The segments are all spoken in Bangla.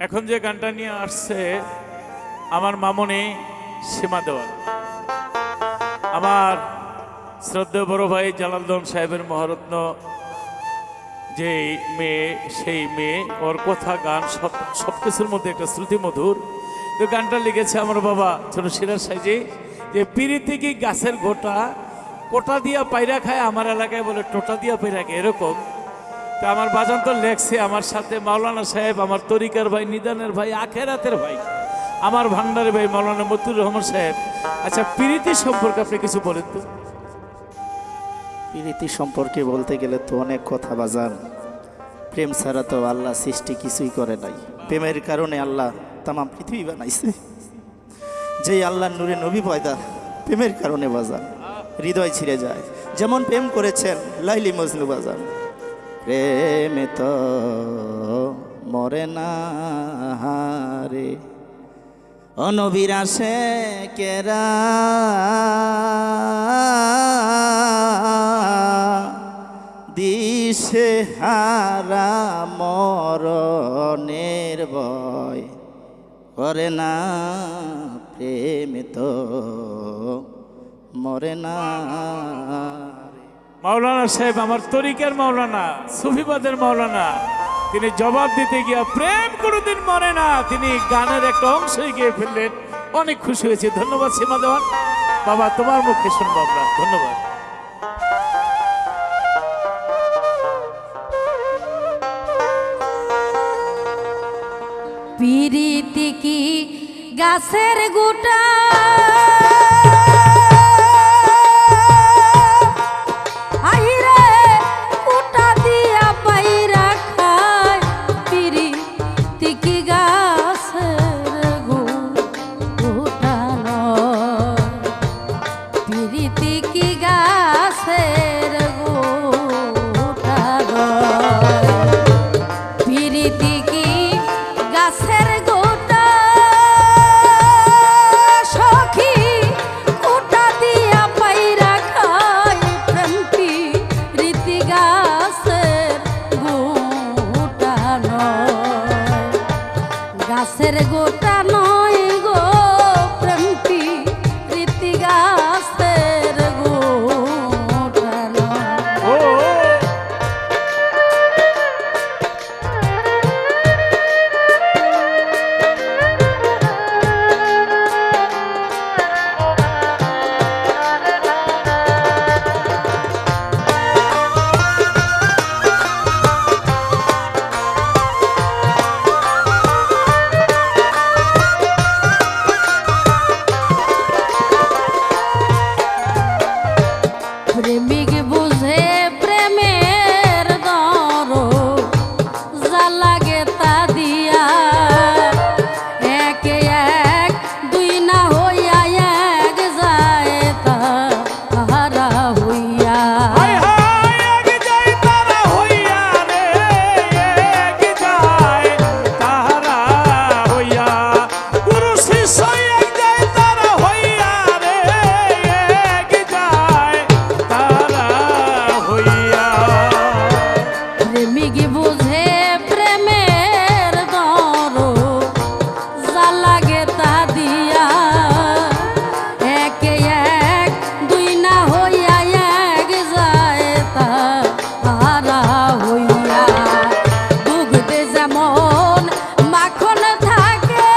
এখন যে গানটা নিয়ে আসছে আমার মামনি সীমা দেওয়াল, আমার শ্রদ্ধেয় বড় ভাই জালালউদ্দিন সাহেবের মহারত্ন যে মেয়ে, সেই মেয়ে, ওর কথা গান সব কিছুর মধ্যে একটা শ্রুতি মধুর। তো গানটা লিখেছে আমার বাবা ছোট সিরাজ সাইজি, যে পিরিতি কি গাছের গোটা, কোটা দিয়া পায়রা খায়, আমার এলাকায় বলে টোটা দিয়া পায়রা খায়, এরকম। তো আমার বাজান তো লেখছে আমার সাথে মাওলানা সাহেব, আমার তরিকার ভাই, নিদানের ভাই, আখেরাতের ভাই, আমার ভান্ডারের ভাই মাওলানা মতুর রহমান সাহেব। আচ্ছা, পিরিতি সম্পর্কে আপনি কিছু বলেন তো। প্রীতি সম্পর্কে বলতে গেলে তো অনেক কথা বাজান। প্রেম ছাড়া তো আল্লাহ সৃষ্টি কিছুই করে নাই। প্রেমের কারণে আল্লাহ তামাম পৃথিবী বানাইছে। যেই আল্লাহর নূরে নবী পয়দা, প্রেমের কারণে বাজান হৃদয় ছিঁড়ে যায়। যেমন প্রেম করেছেন লাইলি মজনু বাজান, প্রেমে তো মরে না রে অনবীর আসে কেরা, দিশে হারা মরণের ভয় করে না, প্রেমে তো মরে না। মাওলানা সাহেব আমার তরিকার মাওলানা, সুফিবাদের মাওলানা, তিনি জবাব দিতে গিয়া প্রেম কোনোদিন মরে না, তিনি গানের একটা অংশই গিয়ে ফেললেন। অনেক খুশি হয়েছে। ধন্যবাদ সীমা দেওয়ান। বাবা, তোমার মুখে শুনবো আমরা। ধন্যবাদ। পিরিতি কি গাছের গোটা, আইরে কোটা দিয়া পায়রা খায়। পিরিতি কি গাছের গোটা নয়, পিরিতি কি গাছের গোটা নয়, পিরিতি কি গাছের গোটা, সখী কোটা দিয়া পায়রা খায়। প্রেম পিরিতি গাছের গোটা নয়, গাছের গোটা নয় গো, প্রেম পিরিতি গাছের গোটা নয়। ও প্রেমিক বুঝে প্রেমের দর, যা লাগে তা দিয়া, একে এক দুই না হইয়া এক যায় তাহারা হইয়া। হায় হায়, এক যায় তারা হইয়া রে, এক যায় তারা হইয়া, গুরু শিষ্য এক যায় তারা হইয়া রে, এক যায় তারা হইয়া। প্রেমিক বুঝে প্রেমের দর, যা লাগে তা দিয়া, একে এক দুই না হইয়া এক যায় তাহারা হইয়া। দুগ্ধে যেমন মাখন থাকে,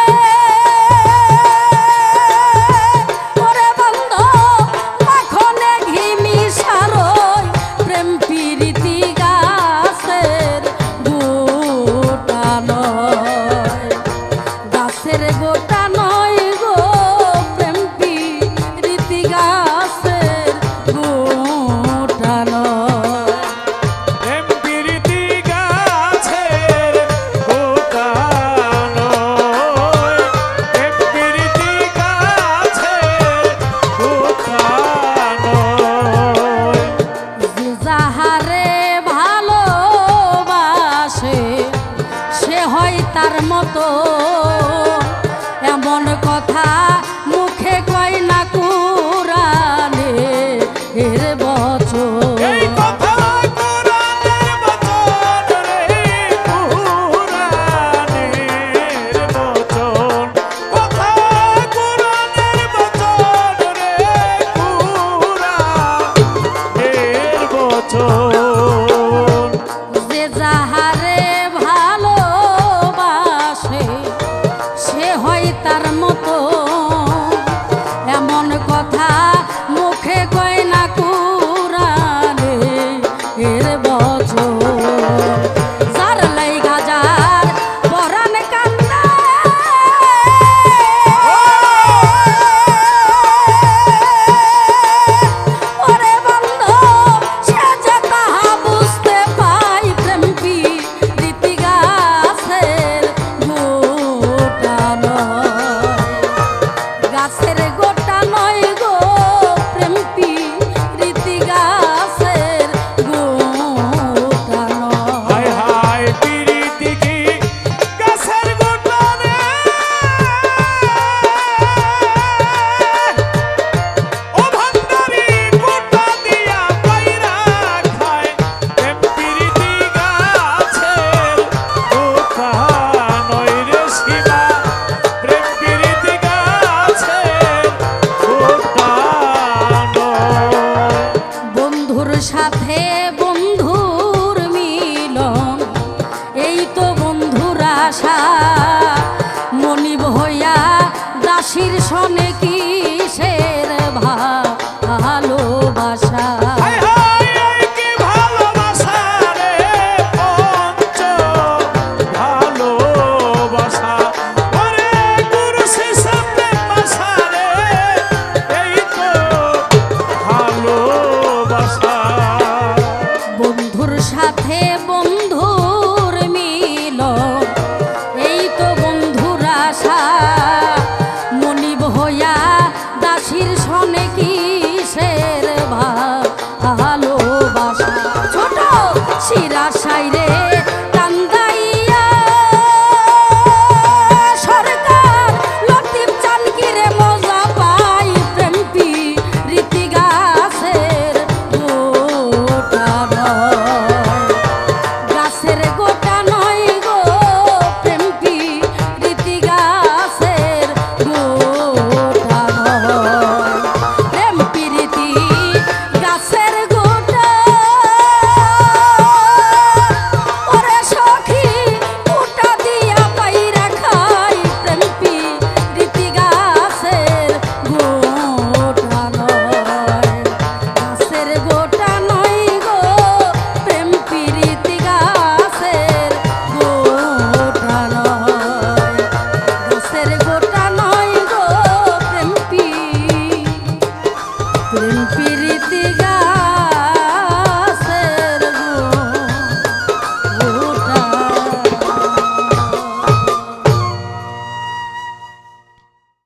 ওরে বন্ধু মাখনে ঘি মিশারই, প্রেম পিরিতি গাছের গোটা নয়, গাছের গোটা নয় গো, প্রেম পিরিতি গাছের গোটা নয়। প্রেম পিরিতি গাছের গোটা নয়, প্রেম পিরিতি গাছের গোটা নয়। যে যাহারে ভালোবাসে সে হয় তার মতো, এমন কথা মুখে কয় না কুরানে এর বচন। এই কথা কোরআনের বচন রে, যাহারে ভালোবাসে সে হয় তার মতো, এমন কথা মুখে কয় না কুরানে এর বচন। যার লাইগা যার পরাণ কান্দে, ওরে বন্ধু সে যে তাহা বুঝতে পাই, প্রেম প্রীতি গাছের গোটা নয়, গাছের গোটা নয় গো, প্রেম প্রীতি গাছের গোটা নয়। হায় হায় পিরিতি কি গাছের গোটা রে, ও ভান্ডারি গোটা দিয়া পাইরা খায়, প্রেম পিরিতি গাছের গোটা নয় রে সীমা, প্রেম পিরিতি গাছের গোটা নয়। বন্ধুর সাথে বন্ধুর মিলন, এই তো বন্ধুর আশা, মনিব হইয়া দাসীর সনে কি